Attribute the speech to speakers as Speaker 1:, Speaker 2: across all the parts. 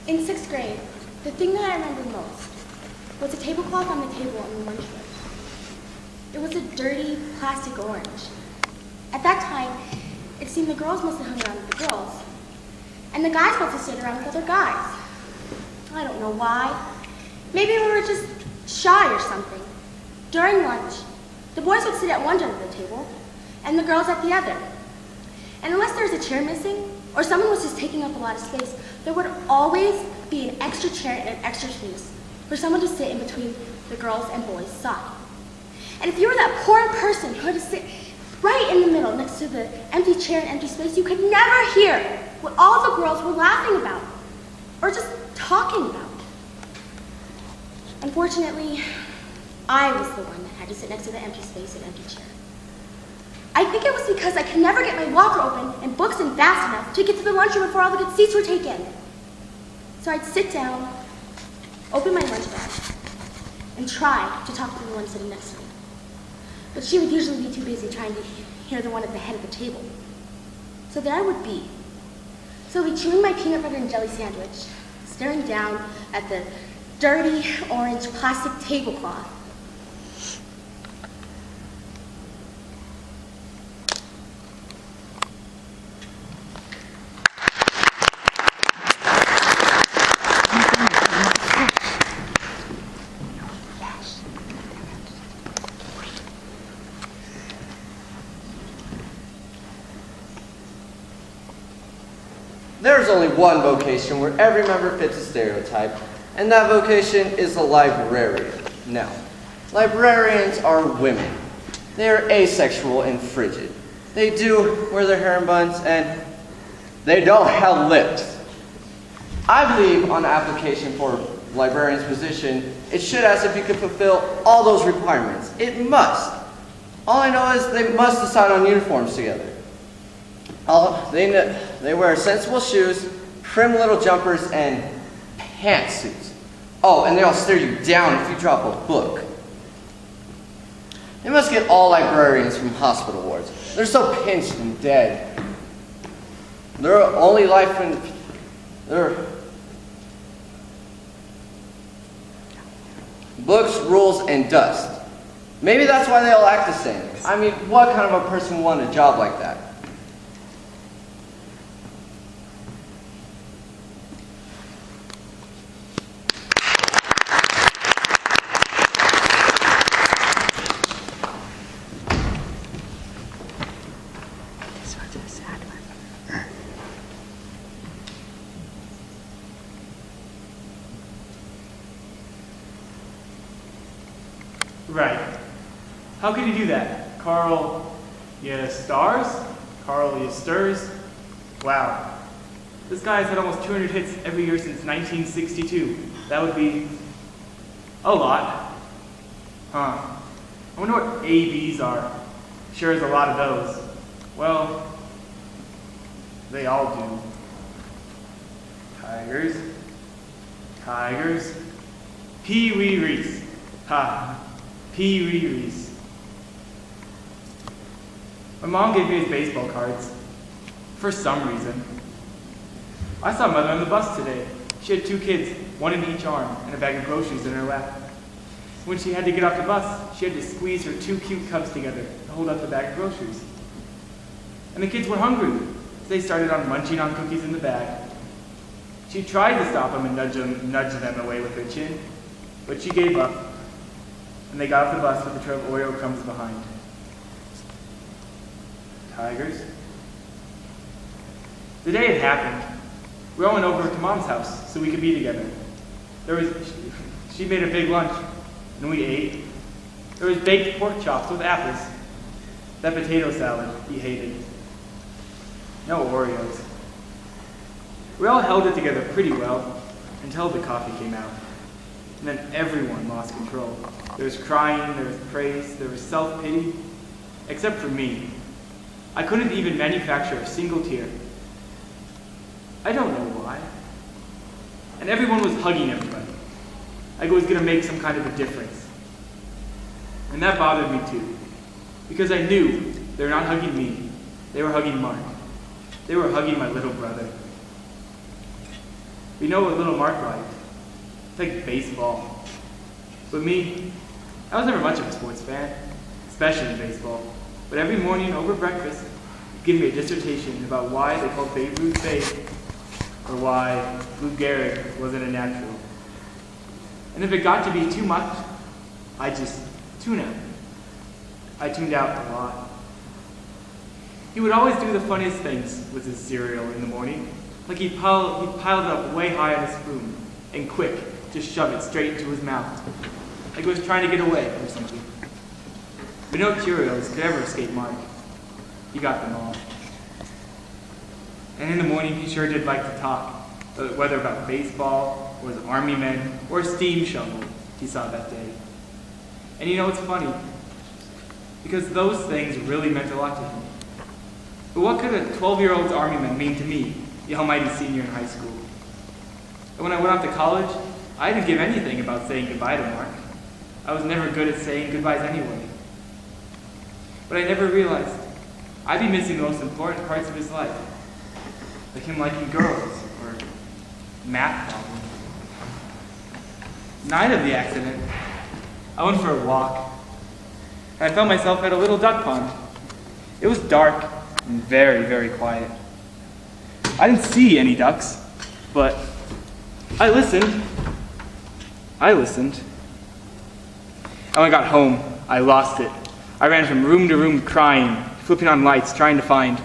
Speaker 1: In 6th grade, the thing that I remember most was a tablecloth on the table in the lunchroom. It was a dirty plastic orange. At that time, it seemed the girls must have hung around with the girls, and the guys must have stayed around with other guys. I don't know why. Maybe we were just shy or something. During lunch, the boys would sit at one end of the table, and the girls at the other. And unless there was a chair missing, or someone was just taking up a lot of space, there would always be an extra chair and an extra space for someone to sit in between the girls and boys' side. And if you were that poor person who had to sit right in the middle next to the empty chair and empty space, you could never hear what all the girls were laughing about or just talking about. Unfortunately, I was the one that had to sit next to the empty space and empty chair. I think it was because I could never get my locker open and books in fast enough to get to the lunchroom before all the good seats were taken. So I'd sit down, open my lunch bag, and try to talk to the one sitting next to me. But she would usually be too busy trying to hear the one at the head of the table. So there I would be, slowly chewing my peanut butter and jelly sandwich, staring down at the dirty orange plastic tablecloth.
Speaker 2: There's only one vocation where every member fits a stereotype, and that vocation is a librarian. Now, librarians are women. They are asexual and frigid. They do wear their hair in buns, and they don't have lips. I believe on the application for librarian's position, it should ask if you can fulfill all those requirements. It must. All I know is they must decide on uniforms together. They wear sensible shoes, prim little jumpers, and pantsuits. Oh, and they'll stare you down if you drop a book. They must get all librarians from hospital wards. They're so pinched and dead. Their only life in their books, rules, and dust. Maybe that's why they all act the same. I mean, what kind of a person would want a job like that?
Speaker 3: Right. How could he do that? Carl, you stars? Carl, you stirs? Wow. This guy has had almost 200 hits every year since 1962. That would be a lot. Huh. I wonder what ABs are. Sure is a lot of those. Well, they all do. Tigers. Tigers. Pee Wee Reese. Ha. Pee Wee Reese. My mom gave me his baseball cards. For some reason. I saw Mother on the bus today. She had 2 kids, one in each arm, and a bag of groceries in her lap. When she had to get off the bus, she had to squeeze her 2 cute cubs together to hold up the bag of groceries. And the kids were hungry, so they started on munching on cookies in the bag. She tried to stop them and nudge them away with her chin, but she gave up. And they got off the bus with a trail of Oreo crumbs behind. Tigers. The day had happened. We all went over to Mom's house so we could be together. She made a big lunch, and we ate. There was baked pork chops with apples. That potato salad he hated. No Oreos. We all held it together pretty well until the coffee came out. And then everyone lost control. There was crying, there was praise, there was self-pity, except for me. I couldn't even manufacture a single tear. I don't know why. And everyone was hugging everybody, like it was gonna make some kind of a difference. And that bothered me too, because I knew they were not hugging me, they were hugging Mark. They were hugging my little brother. We know what little Mark liked. It's like baseball. But me, I was never much of a sports fan, especially baseball. But every morning over breakfast, he'd give me a dissertation about why they called Babe Ruth Babe, or why Lou Gehrig wasn't a natural. And if it got to be too much, I'd just tune out. I tuned out a lot. He would always do the funniest things with his cereal in the morning. Like he'd pile it up way high on his spoon, and quick, just shove it straight into his mouth. Like he was trying to get away or something. But no Cheerios could ever escape Mark. He got them all. And in the morning, he sure did like to talk, whether about baseball, or the army men, or a steam shovel he saw that day. And you know, it's funny, because those things really meant a lot to him. But what could a 12-year-old army man mean to me, the almighty senior in high school? And when I went off to college, I didn't give anything about saying goodbye to Mark. I was never good at saying goodbyes anyway. But I never realized I'd be missing the most important parts of his life, like him liking girls, or math problems. The night of the accident, I went for a walk, and I found myself at a little duck pond. It was dark and very, very quiet. I didn't see any ducks, but I listened. And when I got home, I lost it. I ran from room to room crying, flipping on lights, trying to find,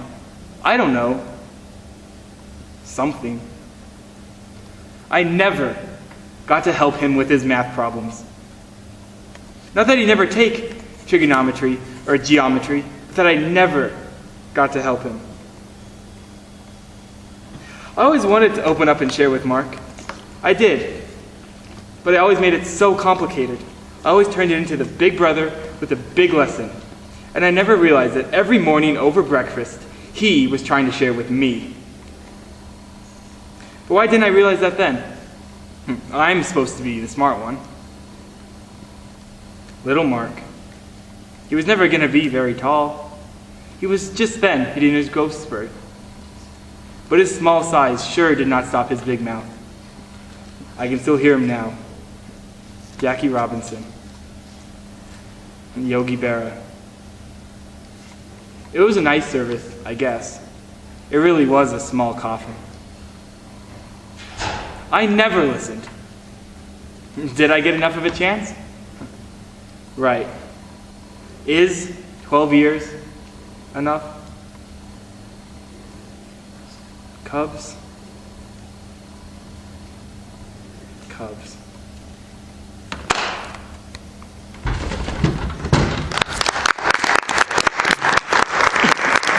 Speaker 3: I don't know, something. I never got to help him with his math problems. Not that he'd never take trigonometry or geometry, but that I never got to help him. I always wanted to open up and share with Mark. I did. But I always made it so complicated. I always turned it into the big brother with a big lesson. And I never realized that every morning over breakfast, he was trying to share with me. But why didn't I realize that then? I'm supposed to be the smart one. Little Mark. He was never going to be very tall. He was just then hitting his growth spurt. But his small size sure did not stop his big mouth. I can still hear him now. Jackie Robinson and Yogi Berra. It was a nice service, I guess. It really was a small coffin. I never listened. Did I get enough of a chance? Right. Is 12 years enough? Cubs.